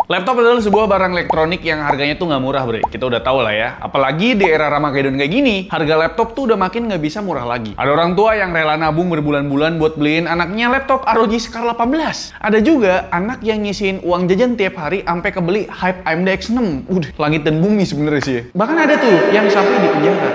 Laptop adalah sebuah barang elektronik yang harganya tuh nggak murah, bre. Kita udah tahu lah ya. Apalagi di era Ramageddon kayak gini, harga laptop tuh udah makin nggak bisa murah lagi. Ada orang tua yang rela nabung berbulan-bulan buat beliin anaknya laptop ROG Scar 18. Ada juga anak yang nyisihin uang jajan tiap hari sampai kebeli Hype AMD X6. Udah, langit dan bumi sebenarnya sih. Bahkan ada tuh yang sampai di penjara.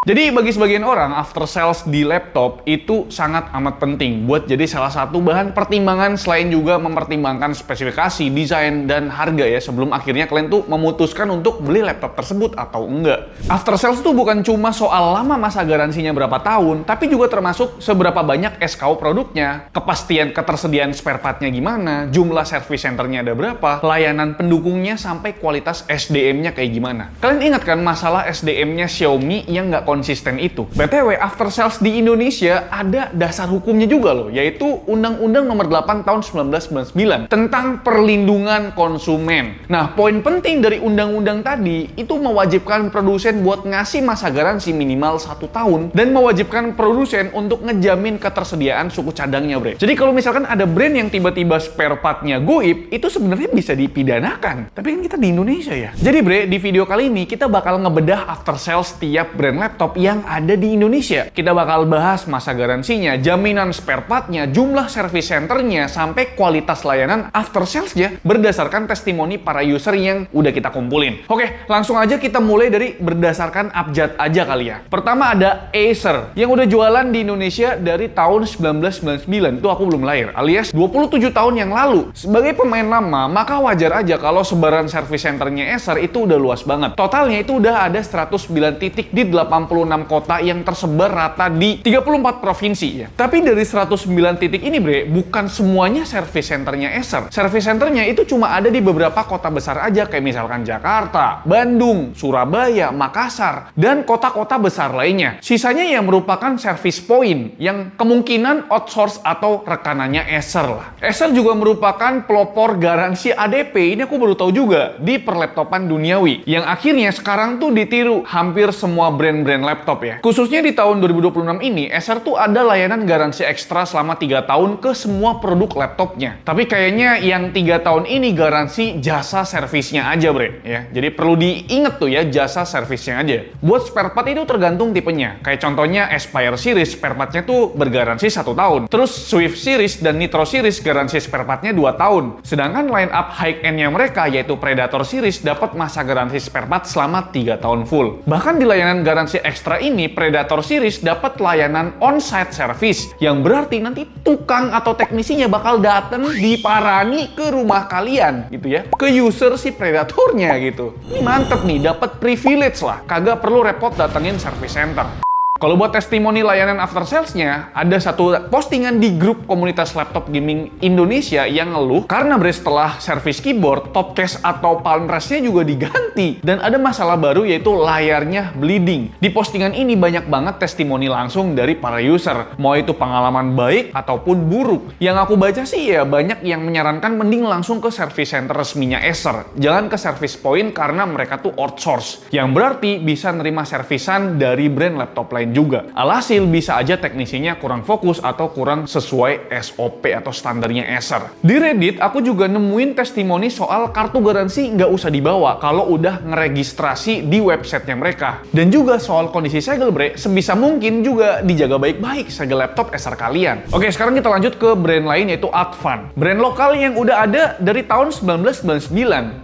Jadi bagi sebagian orang, after sales di laptop itu sangat amat penting buat jadi salah satu bahan pertimbangan selain juga mempertimbangkan spesifikasi, desain, dan harga ya sebelum akhirnya kalian tuh memutuskan untuk beli laptop tersebut atau enggak. After sales tuh bukan cuma soal lama masa garansinya berapa tahun, tapi juga termasuk seberapa banyak SKU produknya, kepastian ketersediaan spare partnya gimana, jumlah service centernya ada berapa, layanan pendukungnya, sampai kualitas SDM-nya kayak gimana. Kalian ingat kan masalah SDM-nya Xiaomi yang nggak konsisten itu? BTW, after sales di Indonesia ada dasar hukumnya juga loh, yaitu Undang-Undang Nomor 8 Tahun 1999 tentang perlindungan konsumen. Nah, poin penting dari undang-undang tadi itu mewajibkan produsen buat ngasih masa garansi minimal 1 tahun dan mewajibkan produsen untuk ngejamin ketersediaan suku cadangnya, bre. Jadi kalau misalkan ada brand yang tiba-tiba spare part-nya goib, itu sebenarnya bisa dipidanakan. Tapi kan kita di Indonesia ya. Jadi bre, di video kali ini kita bakal ngebedah after sales tiap brand laptop yang ada di Indonesia. Kita bakal bahas masa garansinya, jaminan spare part-nya, jumlah service center-nya, sampai kualitas layanan after sales-nya berdasarkan testimoni para user yang udah kita kumpulin. Oke, langsung aja kita mulai dari berdasarkan abjad aja kali ya. Pertama ada Acer, yang udah jualan di Indonesia dari tahun 1999, itu aku belum lahir, alias 27 tahun yang lalu. Sebagai pemain lama, maka wajar aja kalau sebaran service center-nya Acer itu udah luas banget. Totalnya itu udah ada 109 titik di 86 kota yang tersebar rata di 34 provinsi ya. Tapi dari 109 titik ini bre, bukan semuanya service centernya Acer. Service centernya itu cuma ada di beberapa kota besar aja, kayak misalkan Jakarta, Bandung, Surabaya, Makassar, dan kota-kota besar lainnya. Sisanya yang merupakan service point yang kemungkinan outsource atau rekanannya Acer lah. Acer juga merupakan pelopor garansi ADP, ini aku baru tahu juga, di perlaptopan duniawi, yang akhirnya sekarang tuh ditiru hampir semua brand-brand laptop ya. Khususnya di tahun 2026 ini, Acer tuh ada layanan garansi ekstra selama 3 tahun ke semua produk laptopnya. Tapi kayaknya yang 3 tahun ini garansi jasa servisnya aja bre ya. Jadi perlu diinget tuh ya, jasa servisnya aja. Buat spare part itu tergantung tipenya. Kayak contohnya Aspire series, spare partnya tuh bergaransi 1 tahun. Terus Swift series dan Nitro series garansi spare partnya 2 tahun. Sedangkan line up high end-nya mereka yaitu Predator series dapat masa garansi spare part selama 3 tahun full. Bahkan di layanan garansi ekstra ini, Predator series dapat layanan on-site service, yang berarti nanti tukang atau teknisinya bakal dateng diparani ke rumah kalian gitu ya, ke user si Predatornya gitu. Ini mantep nih, dapat privilege lah, kagak perlu repot datengin service center. Kalau buat testimoni layanan after sales-nya, ada satu postingan di grup komunitas laptop gaming Indonesia yang ngeluh karena bre, setelah servis keyboard, top case atau palm rest-nya juga diganti dan ada masalah baru yaitu layarnya bleeding. Di postingan ini banyak banget testimoni langsung dari para user, mau itu pengalaman baik ataupun buruk. Yang aku baca sih ya banyak yang menyarankan mending langsung ke service center resminya Acer, jangan ke service point karena mereka tuh outsource, yang berarti bisa nerima servisan dari brand laptop lain juga. Alhasil bisa aja teknisinya kurang fokus atau kurang sesuai SOP atau standarnya Acer. Di Reddit aku juga nemuin testimoni soal kartu garansi nggak usah dibawa kalau udah ngeregistrasi di websitenya mereka. Dan juga soal kondisi segel bre, sebisa mungkin juga dijaga baik-baik segel laptop Acer kalian. Oke, sekarang kita lanjut ke brand lain yaitu Advan. Brand lokal yang udah ada dari tahun 1999.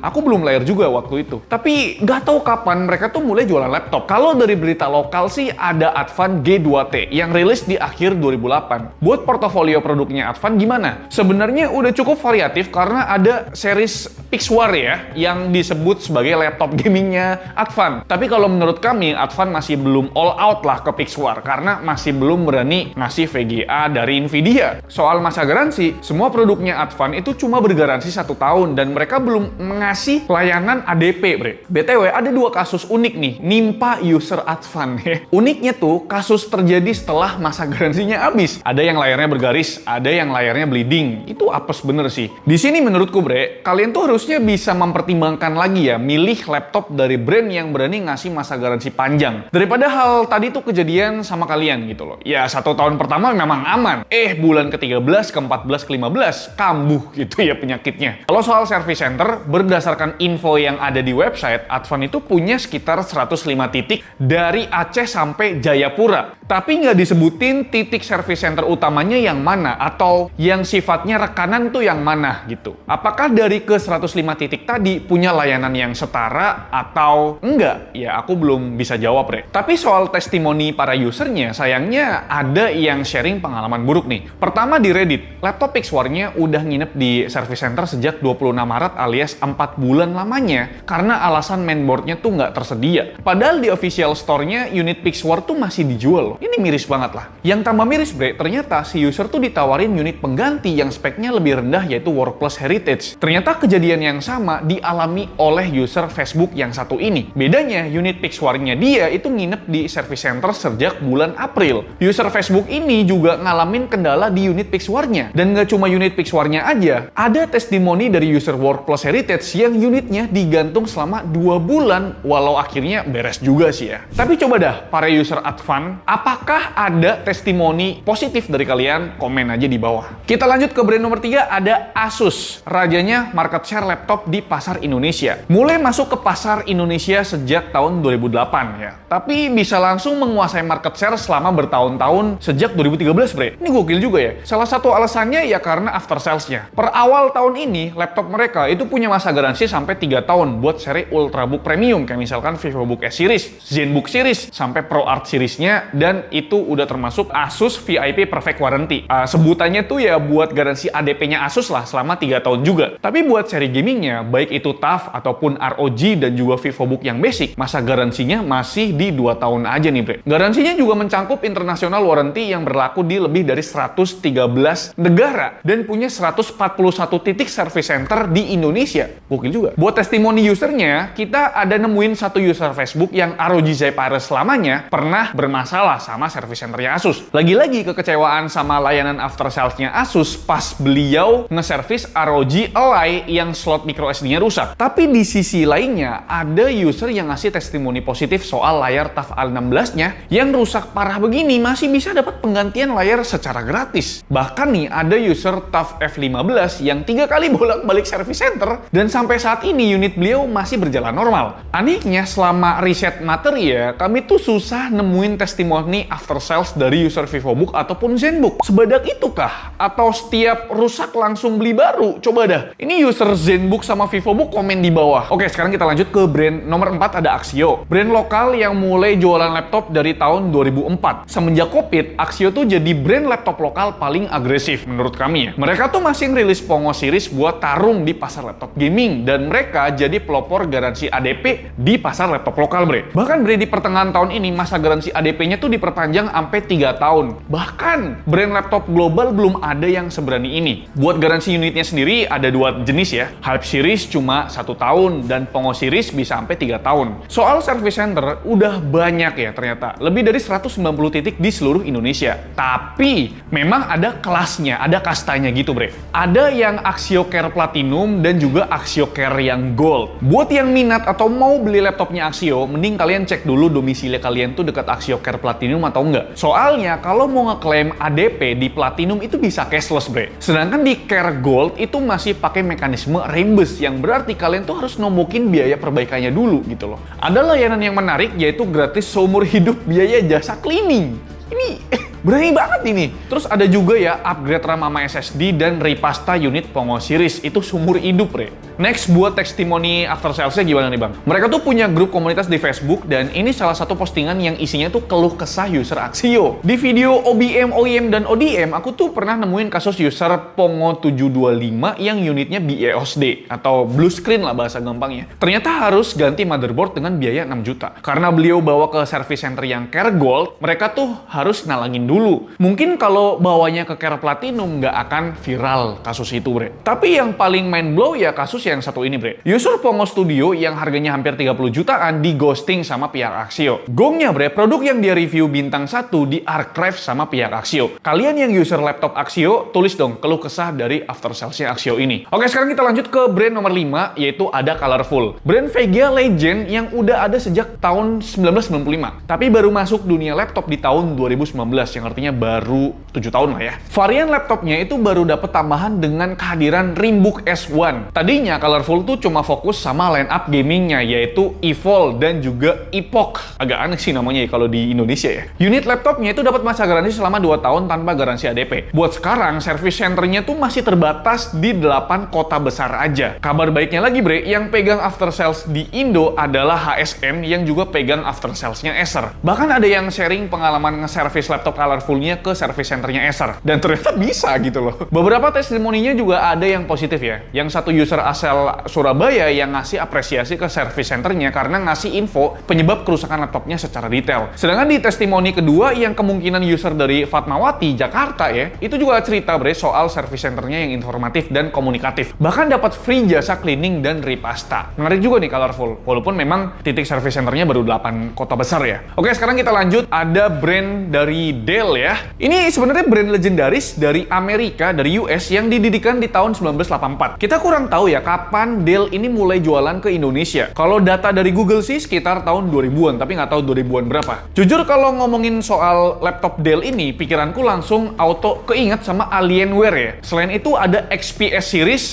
Aku belum lahir juga waktu itu. Tapi nggak tahu kapan mereka tuh mulai jualan laptop. Kalau dari berita lokal sih ada Advan G2T yang rilis di akhir 2008. Buat portofolio produknya Advan gimana? Sebenarnya udah cukup variatif karena ada series Pixwar ya yang disebut sebagai laptop gamingnya Advan. Tapi kalau menurut kami Advan masih belum all out lah ke Pixwar karena masih belum berani ngasih VGA dari Nvidia. Soal masa garansi, semua produknya Advan itu cuma bergaransi 1 tahun dan mereka belum mengasih layanan ADP bre. BTW ada 2 kasus unik nih, nimpa user Advan. Uniknya tuh kasus terjadi setelah masa garansinya habis. Ada yang layarnya bergaris, ada yang layarnya bleeding. Itu apes bener sih. Di sini menurutku bre, kalian tuh harusnya bisa mempertimbangkan lagi ya, milih laptop dari brand yang berani ngasih masa garansi panjang. Daripada hal tadi tuh kejadian sama kalian gitu loh. Ya 1 tahun pertama memang aman. Bulan ke-13, ke-14, ke-15, kambuh gitu ya penyakitnya. Kalau soal service center, berdasarkan info yang ada di website, Advan itu punya sekitar 105 titik dari Aceh sampai Jayapura. Tapi nggak disebutin titik service center utamanya yang mana atau yang sifatnya rekanan tuh yang mana gitu. Apakah dari ke 105 titik tadi punya layanan yang setara atau enggak? Ya aku belum bisa jawab bre. Tapi soal testimoni para usernya, sayangnya ada yang sharing pengalaman buruk nih. Pertama di Reddit, laptop Pixwarnya udah nginep di service center sejak 26 Maret alias 4 bulan lamanya karena alasan mainboardnya tuh nggak tersedia. Padahal di official store-nya unit Pixwar tuh masih dijual loh. Ini miris banget lah. Yang tambah miris bre, ternyata si user tuh ditawarin unit pengganti yang speknya lebih rendah yaitu Workplus Heritage. Ternyata kejadian yang sama dialami oleh user Facebook yang satu ini. Bedanya unit Pixwarnya dia itu nginep di service center sejak bulan April. User Facebook ini juga ngalamin kendala di unit Pixwarnya. Dan nggak cuma unit Pixwarnya aja, ada testimoni dari user Workplus Heritage yang unitnya digantung selama 2 bulan, walau akhirnya beres juga sih ya. Tapi coba dah, para user Advan, apakah ada testimoni positif dari kalian? Komen aja di bawah. Kita lanjut ke brand nomor 3, ada Asus. Rajanya market share laptop di pasar Indonesia. Mulai masuk ke pasar Indonesia sejak tahun 2008 ya. Tapi bisa langsung menguasai market share selama bertahun-tahun sejak 2013 bre. Ini gokil juga ya. Salah satu alasannya ya karena after sales-nya. Per awal tahun ini, laptop mereka itu punya masa garansi sampai 3 tahun buat seri Ultrabook Premium, kayak misalkan VivoBook S Series, ZenBook Series, sampai ProArt Series-nya, dan itu udah termasuk Asus VIP Perfect Warranty. Sebutannya tuh ya buat garansi ADP-nya Asus lah selama 3 tahun juga. Tapi buat seri gamingnya, baik itu TUF ataupun ROG dan juga VivoBook yang basic, masa garansinya masih di 2 tahun aja nih bre. Garansinya juga mencakup international warranty yang berlaku di lebih dari 113 negara dan punya 141 titik service center di Indonesia. Gokil juga. Buat testimoni usernya, kita ada nemuin satu user Facebook yang ROG Zephyrus selamanya pernah bermasalah sama service centernya Asus. Lagi-lagi kekecewaan sama layanan after sales-nya Asus pas beliau nge-service ROG Ally yang slot micro SD-nya rusak. Tapi di sisi lainnya, ada user yang ngasih testimoni positif soal layar TUF A16-nya yang rusak parah begini masih bisa dapat penggantian layar secara gratis. Bahkan nih, ada user TUF F15 yang 3 kali bolak-balik service center dan sampai saat ini unit beliau masih berjalan normal. Anehnya, selama riset materi ya, kami tuh susah nemuin testimoni after sales dari user VivoBook ataupun ZenBook. Sebadak itukah? Atau setiap rusak langsung beli baru? Coba dah. Ini user ZenBook sama VivoBook komen di bawah. Oke, sekarang kita lanjut ke brand nomor 4, ada Axio. Brand lokal yang mulai jualan laptop dari tahun 2004. Semenjak COVID, Axio tuh jadi brand laptop lokal paling agresif menurut kami ya. Mereka tuh masih ngerilis Pongo series buat tarung di pasar laptop gaming dan mereka jadi pelopor garansi ADP di pasar laptop lokal bre. Bahkan bre, di pertengahan tahun ini masa garansi ADP-nya tuh diperpanjang sampai 3 tahun. Bahkan brand laptop global belum ada yang seberani ini. Buat garansi unitnya sendiri ada 2 jenis ya. Hype series cuma 1 tahun dan Pongo series bisa sampai 3 tahun. Soal service center udah banyak ya ternyata. Lebih dari 190 titik di seluruh Indonesia. Tapi memang ada kelasnya, ada kastanya gitu bre. Ada yang Axio Care Platinum dan juga Axio Care yang Gold. Buat yang minat atau mau beli laptopnya Axio, mending kalian cek dulu domisili kalian tuh dekat Axio Care Platinum atau enggak. Soalnya kalau mau ngeklaim ADP di Platinum itu bisa cashless bre. Sedangkan di Care Gold itu masih pakai mekanisme reimburse yang berarti kalian tuh harus nombokin biaya perbaikannya dulu gitu loh. Ada layanan yang menarik yaitu gratis seumur hidup biaya jasa cleaning. Ini berani banget ini. Terus ada juga ya upgrade RAM sama SSD dan repasta unit Pongo series. Itu seumur hidup re. Next, buat testimoni after sales-nya gimana nih bang? Mereka tuh punya grup komunitas di Facebook dan ini salah satu postingan yang isinya tuh keluh kesah user Axio. Di video OBM, OEM, dan ODM, aku tuh pernah nemuin kasus user Pongo 725 yang unitnya BeOSD atau blue screen lah bahasa gampangnya. Ternyata harus ganti motherboard dengan biaya 6 juta. Karena beliau bawa ke service center yang Care Gold, mereka tuh harus nalangin dulu. Mungkin kalau bawanya ke Care Platinum nggak akan viral kasus itu, bre. Tapi yang paling mind blow ya kasus yang satu ini, bre. User Pongo Studio yang harganya hampir 30 jutaan di ghosting sama pihak Axio. Gongnya, bre, produk yang dia review bintang 1 di archive sama pihak Axio. Kalian yang user laptop Axio, tulis dong keluh kesah dari after sales-nya Axio ini. Oke, sekarang kita lanjut ke brand nomor 5, yaitu ada Colorful. Brand VGA Legend yang udah ada sejak tahun 1995. Tapi baru masuk dunia laptop di tahun 2019, yang artinya baru 7 tahun lah ya. Varian laptopnya itu baru dapat tambahan dengan kehadiran Rimbook S1. Tadinya Colorful tuh cuma fokus sama line up gamingnya, yaitu Evolve dan juga Epoch. Agak aneh sih namanya ya kalau di Indonesia ya. Unit laptopnya itu dapat masa garansi selama 2 tahun tanpa garansi ADP. Buat sekarang, service centernya tuh masih terbatas di 8 kota besar aja. Kabar baiknya lagi, bre, yang pegang after sales di Indo adalah HSN yang juga pegang after sales-nya Acer. Bahkan ada yang sharing pengalaman nge-service laptop Colorful-nya ke service centernya Acer. Dan ternyata bisa gitu loh. Beberapa testimoninya juga ada yang positif ya. Yang satu user asal Surabaya yang ngasih apresiasi ke service centernya karena ngasih info penyebab kerusakan laptopnya secara detail. Sedangkan di testimoni kedua yang kemungkinan user dari Fatmawati, Jakarta ya, itu juga cerita, bre, soal service centernya yang informatif dan komunikatif. Bahkan dapat free jasa cleaning dan repasta. Menarik juga nih Colorful, walaupun memang titik service centernya baru 8 kota besar ya. Oke, sekarang kita lanjut. Ada brand dari Dell ya. Ini sebenarnya brand legendaris dari Amerika, dari US yang didirikan di tahun 1984. Kita kurang tahu ya kapan Dell ini mulai jualan ke Indonesia. Kalau data dari Google sih sekitar tahun 2000-an, tapi nggak tahu 2000-an berapa. Jujur kalau ngomongin soal laptop Dell ini, pikiranku langsung auto keinget sama Alienware ya. Selain itu ada XPS series,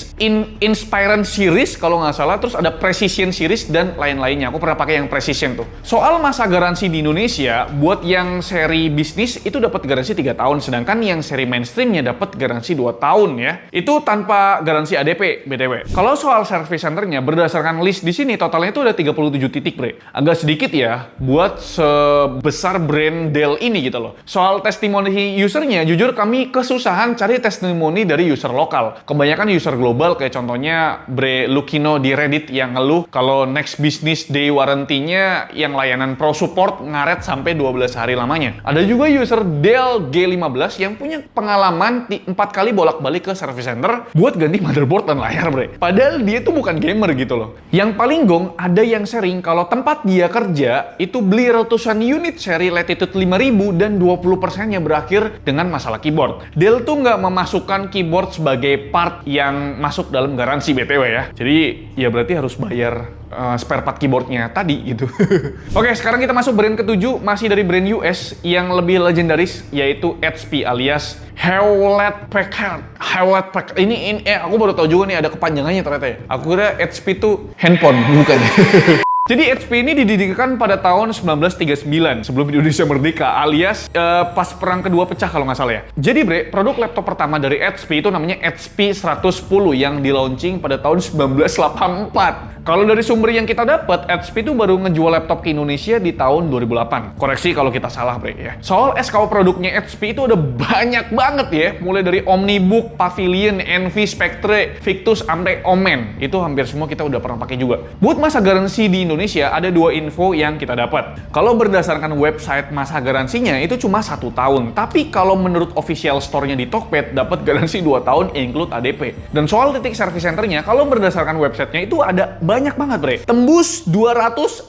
Inspiron series kalau nggak salah, terus ada Precision series dan lain-lainnya. Aku pernah pakai yang Precision tuh. Soal masa garansi di Indonesia, buat yang seri bisnis itu dapat garansi 3 tahun, sedangkan yang seri mainstreamnya dapat garansi 2 tahun ya. Itu tanpa garansi ADP, BTW. Kalau soal service centernya, berdasarkan list di sini, totalnya itu ada 37 titik, bre. Agak sedikit ya, buat sebesar brand Dell ini gitu loh. Soal testimoni usernya, jujur kami kesusahan cari testimoni dari user lokal. Kebanyakan user global, kayak contohnya Bre Lukino di Reddit yang ngeluh kalau next business day warranty-nya yang layanan pro support ngaret sampai 12 hari lamanya. Ada juga user Dell G15 yang punya pengalaman 4 kali bolak-balik ke service center buat ganti motherboard dan layar, bre. Padahal dia tuh bukan gamer gitu loh. Yang paling gong, ada yang sharing kalau tempat dia kerja itu beli ratusan unit seri Latitude 5000 dan 20%-nya berakhir dengan masalah keyboard. Dell tuh nggak memasukkan keyboard sebagai part yang masuk dalam garansi BTW ya. Jadi ya berarti harus bayar spare part keyboardnya tadi gitu. Oke, sekarang kita masuk brand ketujuh, masih dari brand US yang lebih legendaris, yaitu HP alias Hewlett Packard. Hewlett Packard. Ini aku baru tahu juga nih ada kepanjangannya ternyata ya. Aku kira HP itu handphone, bukan. Jadi HP ini didirikan pada tahun 1939 sebelum Indonesia merdeka, alias pas perang kedua pecah kalau nggak salah ya. Jadi bre, produk laptop pertama dari HP itu namanya HP 110 yang di-launching pada tahun 1984. Kalau dari sumber yang kita dapat, HP itu baru ngejual laptop ke Indonesia di tahun 2008. Koreksi kalau kita salah, bre ya. Soal SKU produknya HP itu ada banyak banget ya, mulai dari Omnibook, Pavilion, Envy, Spectre, Victus, sampai Omen. Itu hampir semua kita udah pernah pakai juga. Buat masa garansi di Indonesia, ada 2 info yang kita dapat. Kalau berdasarkan website, masa garansinya itu cuma 1 tahun. Tapi kalau menurut official store-nya di Tokped, dapat garansi 2 tahun include ADP. Dan soal titik service center-nya, kalau berdasarkan website-nya itu ada banyak banget, bre. Tembus 240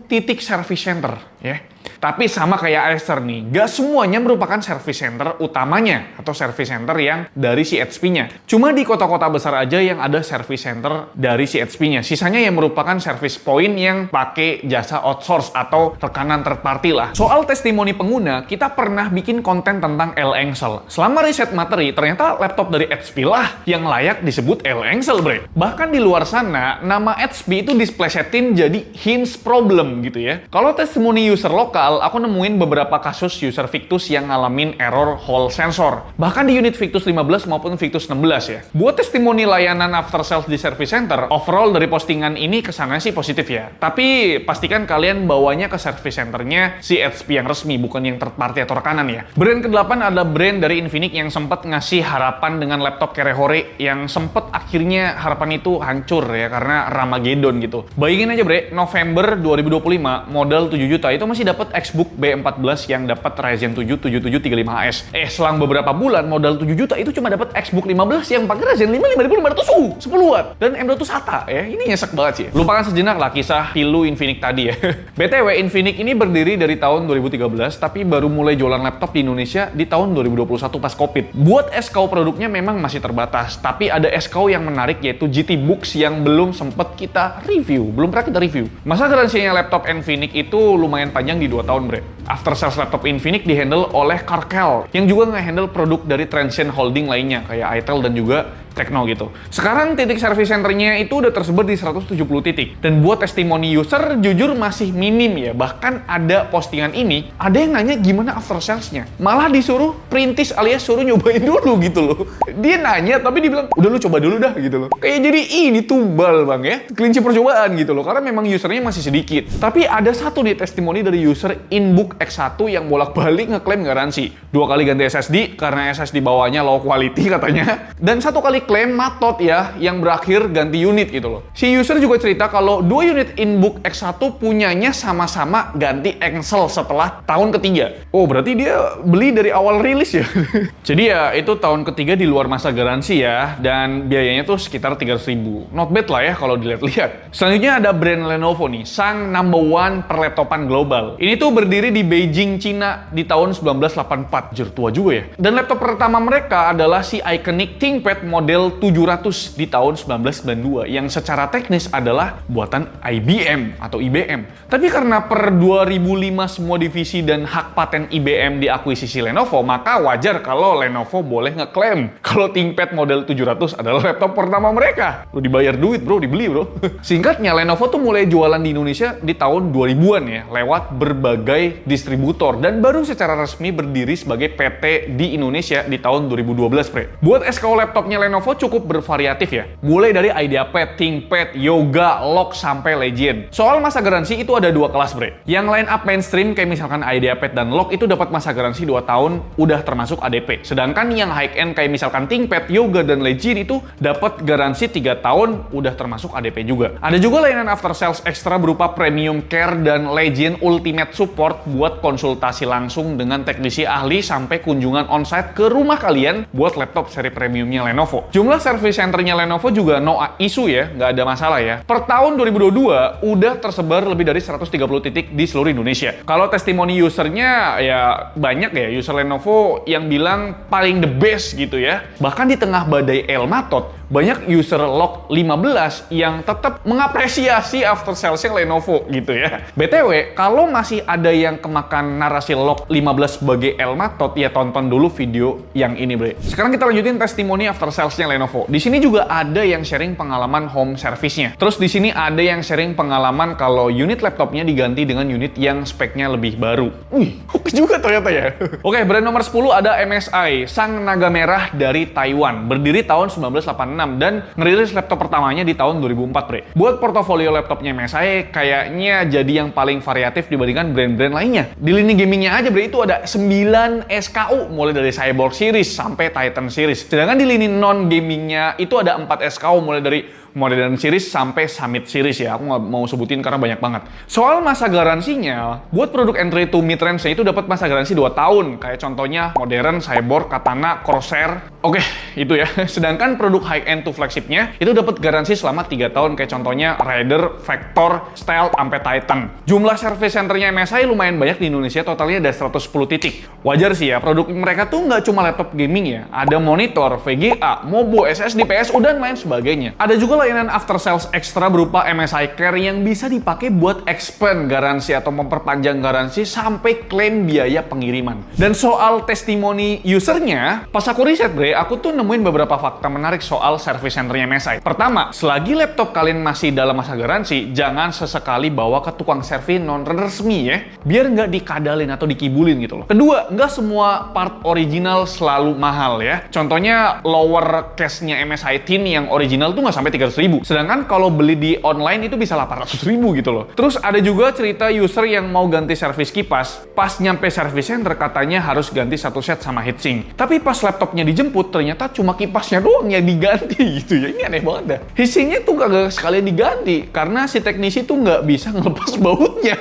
titik service center, ya. Tapi sama kayak Acer nih, gak semuanya merupakan service center utamanya atau service center yang dari si HP-nya. Cuma di kota-kota besar aja yang ada service center dari si HP-nya. Sisanya yang merupakan service point yang pakai jasa outsource atau rekanan third party lah. Soal testimoni pengguna, kita pernah bikin konten tentang L-Engsel. Selama riset materi, ternyata laptop dari HP lah yang layak disebut L-Engsel, bre. Bahkan di luar sana, nama HP itu displesetin jadi hinge problem gitu ya. Kalau testimoni user lokal, aku nemuin beberapa kasus user Victus yang ngalamin error hall sensor. Bahkan di unit Victus 15 maupun Victus 16 ya. Buat testimoni layanan after sales di service center, overall dari postingan ini kesannya sih positif ya. Tapi pastikan kalian bawanya ke service centernya si HP yang resmi, bukan yang third party atau rekanan ya. Brand ke-8 ada brand dari Infinix yang sempat ngasih harapan dengan laptop Kerehore yang sempat akhirnya harapan itu hancur ya karena Ramageddon gitu. Bayangin aja bre, November 2025 modal 7 juta itu masih dapat Xbook B14 yang dapat Ryzen 7 7735HS. Selang beberapa bulan modal 7 juta itu cuma dapat Xbook 15 yang pakai Ryzen 5 5500U 10 watt dan M.2 SATA ya. Ini nyesek banget sih. Lupakan sejenak lah kisah pilu Infinix tadi ya. BTW Infinix ini berdiri dari tahun 2013 tapi baru mulai jualan laptop di Indonesia di tahun 2021 pas Covid. Buat SKU produknya memang masih terbatas, tapi ada SKU yang menarik yaitu GT Books yang belum sempat kita review, belum pernah kita review. Masa garansinya laptop Infinix itu lumayan panjang di 2 tahun, bre. After sales laptop Infinix dihandle oleh Carkel yang juga nge-handle produk dari Transcend Holding lainnya kayak itel dan juga Tekno gitu. Sekarang titik service centernya itu udah tersebar di 170 titik. Dan buat testimoni user jujur masih minim ya. Bahkan ada postingan ini, ada yang nanya gimana after sales-nya. Malah disuruh perintis alias suruh nyobain dulu gitu loh. Dia nanya tapi dibilang, udah lu coba dulu dah gitu loh. Kayak jadi ini tumbal bang ya. Kelinci percobaan gitu loh. Karena memang usernya masih sedikit. Tapi ada satu nih testimoni dari user Inbook X1 yang bolak-balik ngeklaim garansi. 2 kali ganti SSD karena SSD bawahnya low quality katanya. Dan 1 kali klaim matot ya, yang berakhir ganti unit gitu loh. Si user juga cerita kalau 2 unit Inbook X1 punyanya sama-sama ganti engsel setelah tahun ketiga. Oh, berarti dia beli dari awal rilis ya? Jadi ya, itu tahun ketiga di luar masa garansi ya, dan biayanya tuh sekitar 300.000. Not bad lah ya kalau dilihat-lihat. Selanjutnya ada brand Lenovo nih, sang number one perlaptopan global. Ini tuh berdiri di Beijing, Cina di tahun 1984. Jujur tua juga ya. Dan laptop pertama mereka adalah si iconic ThinkPad model 700 di tahun 1992 yang secara teknis adalah buatan IBM atau IBM. Tapi karena per 2005 semua divisi dan hak paten IBM diakuisisi Lenovo, maka wajar kalau Lenovo boleh ngeklaim kalau ThinkPad model 700 adalah laptop pertama mereka. Lu dibayar duit bro, dibeli bro. Singkatnya, Lenovo tuh mulai jualan di Indonesia di tahun 2000-an ya, lewat berbagai distributor dan baru secara resmi berdiri sebagai PT di Indonesia di tahun 2012, bre. Buat SKU laptopnya Lenovo cukup bervariatif ya. Mulai dari IdeaPad, ThinkPad, Yoga, Log, sampai Legend. Soal masa garansi itu ada 2 kelas, bre. Yang line up mainstream kayak misalkan IdeaPad dan Log itu dapat masa garansi 2 tahun, udah termasuk ADP. Sedangkan yang high end kayak misalkan ThinkPad, Yoga, dan Legend itu dapat garansi 3 tahun, udah termasuk ADP juga. Ada juga layanan after sales ekstra berupa Premium Care dan Legend Ultimate Support buat konsultasi langsung dengan teknisi ahli sampai kunjungan onsite ke rumah kalian buat laptop seri premiumnya Lenovo. Jumlah service centernya Lenovo juga no issue ya, nggak ada masalah ya. Per tahun 2022 udah tersebar lebih dari 130 titik di seluruh Indonesia. Kalau testimoni usernya ya banyak ya, user Lenovo yang bilang paling the best gitu ya. Bahkan di tengah badai Elmatot, banyak user Log 15 yang tetap mengapresiasi after sales-nya Lenovo gitu ya. BTW, kalau masih ada yang kemakan narasi Log 15 sebagai Elmatot, ya tonton dulu video yang ini, bre. Sekarang kita lanjutin testimoni after sales-nya Lenovo. Di sini juga ada yang sharing pengalaman home service-nya. Terus di sini ada yang sharing pengalaman kalau unit laptopnya diganti dengan unit yang speknya lebih baru. Wih, oke juga ternyata ya. Oke, brand nomor 10 ada MSI, sang naga merah dari Taiwan. Berdiri tahun 1986 dan ngerilis laptop pertamanya di tahun 2004, bre. Buat portofolio laptopnya MSI kayaknya jadi yang paling variatif dibandingkan brand-brand lainnya. Di lini gamingnya aja, bre, itu ada 9 SKU, mulai dari Cyborg Series sampai Titan Series. Sedangkan di lini non-gamingnya itu ada 4 SKU, mulai dari Modern Series sampai Summit Series ya. Aku nggak mau sebutin karena banyak banget. Soal masa garansinya, buat produk entry to mid-range itu dapat masa garansi 2 tahun. Kayak contohnya Modern, Cyborg, Katana, Corsair. Oke, itu ya. Sedangkan produk high-end to flagshipnya itu dapat garansi selama 3 tahun. Kayak contohnya Raider, Vector, Stealth, sampai Titan. Jumlah service centernya MSI lumayan banyak di Indonesia, totalnya ada 110 titik. Wajar sih ya, produk mereka tuh nggak cuma laptop gaming ya. Ada monitor, VGA, Mobo, SSD, PSU, dan lain sebagainya. Ada juga layanan after sales ekstra berupa MSI Care yang bisa dipakai buat expand garansi atau memperpanjang garansi sampai klaim biaya pengiriman. Dan soal testimoni usernya, pas aku riset, bre, aku tuh nemuin beberapa fakta menarik soal service centernya MSI. Pertama, selagi laptop kalian masih dalam masa garansi, jangan sesekali bawa ke tukang servis non-resmi ya, biar nggak dikadalin atau dikibulin gitu loh. Kedua, nggak semua part original selalu mahal ya. Contohnya lower case-nya MSI Tin yang original tuh nggak sampai 300.000. Sedangkan kalau beli di online itu bisa 800.000 gitu loh. Terus ada juga cerita user yang mau ganti servis kipas. Pas nyampe service center katanya harus ganti 1 set sama heatsink. Tapi pas laptopnya dijemput ternyata cuma kipasnya doang yang diganti gitu ya. Ini aneh banget dah. Heatsinknya tuh kagak sekalian diganti karena si teknisi tuh nggak bisa ngelepas bautnya.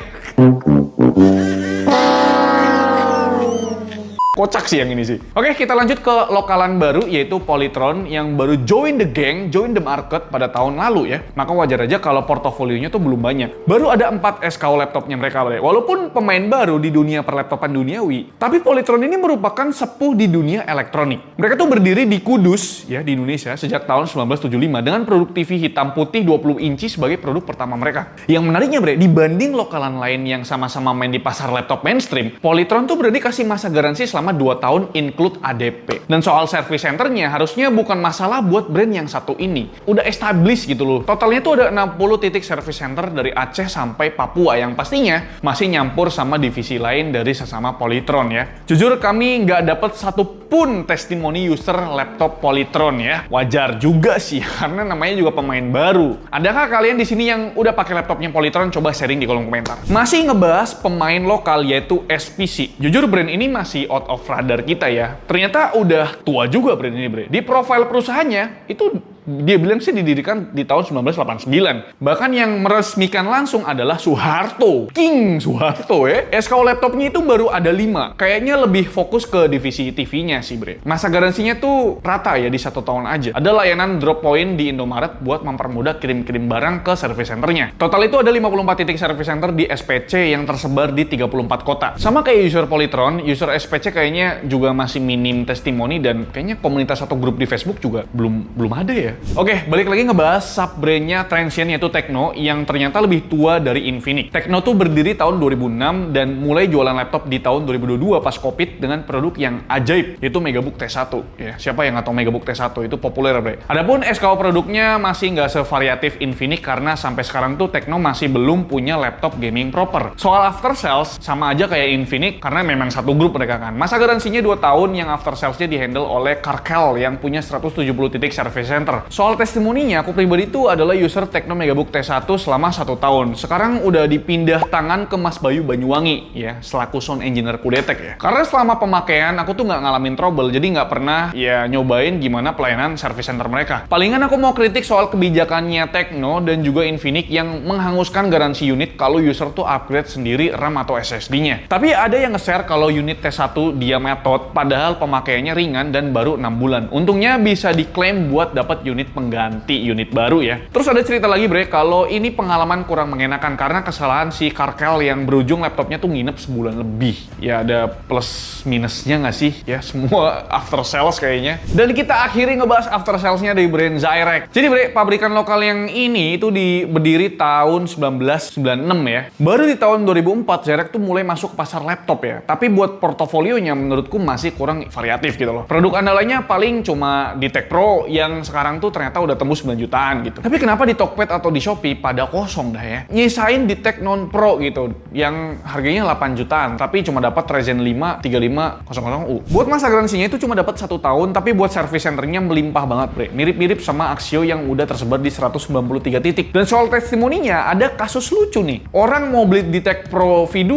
Kocak sih yang ini sih. Oke, kita lanjut ke lokalan baru, yaitu Polytron yang baru join the gang, join the market pada tahun lalu ya. Maka wajar aja kalau portofolionya tuh belum banyak. Baru ada 4 SKU laptopnya mereka, Bre. Walaupun pemain baru di dunia perlaptopan duniawi, tapi Polytron ini merupakan sepuh di dunia elektronik. Mereka tuh berdiri di Kudus ya, di Indonesia sejak tahun 1975 dengan produk TV hitam putih 20 inci sebagai produk pertama mereka. Yang menariknya, Bre, dibanding lokalan lain yang sama-sama main di pasar laptop mainstream, Polytron tuh berani kasih masa garansi selama 2 tahun include ADP. Dan soal service centernya harusnya bukan masalah buat brand yang satu ini. Udah established gitu loh. Totalnya tuh ada 60 titik service center dari Aceh sampai Papua yang pastinya masih nyampur sama divisi lain dari sesama Polytron ya. Jujur kami nggak dapet satupun testimoni user laptop Polytron ya. Wajar juga sih karena namanya juga pemain baru. Adakah kalian di sini yang udah pakai laptopnya Polytron? Coba sharing di kolom komentar. Masih ngebahas pemain lokal yaitu SPC. Jujur brand ini masih out of radar kita ya. Ternyata udah tua juga brand ini, Bre. Di profil perusahaannya itu dia bilang sih didirikan di tahun 1989. Bahkan yang meresmikan langsung adalah Soeharto. King Soeharto ya. SKU laptopnya itu baru ada 5. Kayaknya lebih fokus ke divisi TV-nya sih, Bre. Masa garansinya tuh rata ya di 1 tahun aja. Ada layanan drop point di Indomaret buat mempermudah kirim-kirim barang ke service centernya. Total itu ada 54 titik service center di SPC yang tersebar di 34 kota. Sama kayak user Polytron, user SPC kayaknya juga masih minim testimoni dan kayaknya komunitas atau grup di Facebook juga belum ada ya. Oke, balik lagi ngebahas sub-brandnya Transsion yaitu Tecno yang ternyata lebih tua dari Infinix. Tecno tuh berdiri tahun 2006 dan mulai jualan laptop di tahun 2022 pas Covid dengan produk yang ajaib yaitu Megabook T1. Ya, siapa yang nggak tahu Megabook T1 itu populer, Bre. Adapun SKU produknya masih nggak sevariatif Infinix karena sampai sekarang tuh Tecno masih belum punya laptop gaming proper. Soal after sales sama aja kayak Infinix karena memang satu grup mereka kan. Masa garansinya 2 tahun yang after salesnya dihandle oleh Carkel yang punya 170 titik service center. Soal testimoninya, aku pribadi itu adalah user Tecno Megabook T1 selama 1 tahun. Sekarang udah dipindah tangan ke Mas Bayu Banyuwangi ya, selaku sound engineer Kudetek ya. Karena selama pemakaian aku tuh nggak ngalamin trouble, jadi nggak pernah ya nyobain gimana pelayanan service center mereka. Palingan aku mau kritik soal kebijakannya Tecno dan juga Infinix yang menghanguskan garansi unit kalau user tuh upgrade sendiri RAM atau SSD-nya. Tapi ada yang nge-share kalau unit T1 dia metode, padahal pemakaiannya ringan dan baru 6 bulan. Untungnya bisa diklaim buat dapat unit pengganti unit baru ya. Terus ada cerita lagi, Bre, kalau ini pengalaman kurang mengenakan karena kesalahan si Carkel yang berujung laptopnya tuh nginep sebulan lebih. Ya ada plus minusnya nggak sih? Ya semua after sales kayaknya. Dan kita akhiri ngebahas after salesnya dari brand Zyrek. Jadi, Bre, pabrikan lokal yang ini itu berdiri tahun 1996 ya. Baru di tahun 2004 Zyrek tuh mulai masuk ke pasar laptop ya. Tapi buat portofolionya menurutku masih kurang variatif gitu loh. Produk andalanya paling cuma di Tech Pro yang sekarang tuh ternyata udah tembus 9 jutaan gitu. Tapi kenapa di Tokped atau di Shopee pada kosong dah ya? Nyisain di Tech Non Pro gitu yang harganya 8 jutaan tapi cuma dapat Ryzen 5 3500U. Buat masa garansinya itu cuma dapat 1 tahun tapi buat service centernya melimpah banget, Bre. Mirip-mirip sama Axio yang udah tersebar di 193 titik. Dan soal testimoninya ada kasus lucu nih. Orang mau beli di Tech Pro V2,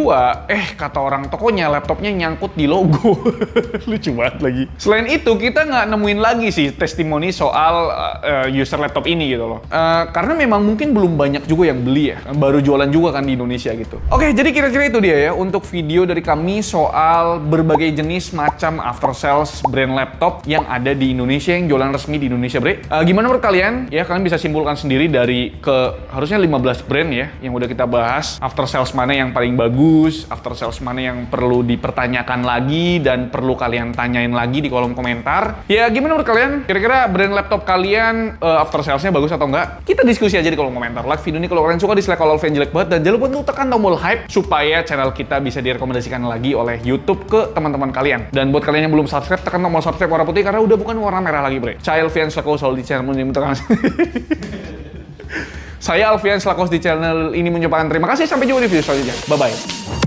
kata orang tokonya laptopnya nyangkut di logo. Lucu banget lagi. Selain itu kita nggak nemuin lagi sih testimoni soal user laptop ini gitu loh. Karena memang mungkin belum banyak juga yang beli ya. Baru jualan juga kan di Indonesia gitu. Oke, jadi kira-kira itu dia ya untuk video dari kami soal berbagai jenis macam after sales brand laptop yang ada di Indonesia yang jualan resmi di Indonesia, Bre. Gimana menurut kalian? Ya kalian bisa simpulkan sendiri dari harusnya 15 brand ya yang udah kita bahas. After sales mana yang paling bagus, after sales mana yang perlu dipertanyakan lagi dan perlu kalian tanyain lagi di kolom komentar. Ya gimana menurut kalian? Kira-kira brand laptop kalian after salesnya bagus atau enggak? Kita diskusi aja di kolom komentar. Like video ini kalau kalian suka, dislike kalau fan jelek banget, dan jangan lupa untuk tekan tombol hype supaya channel kita bisa direkomendasikan lagi oleh YouTube ke teman-teman kalian. Dan buat kalian yang belum subscribe, tekan tombol subscribe warna putih karena udah bukan warna merah lagi, Bre. Saya Alfian selaku selalu di channel ini Saya Alfian selaku di channel ini mencobakan. Terima kasih, sampai jumpa di video selanjutnya. Bye bye.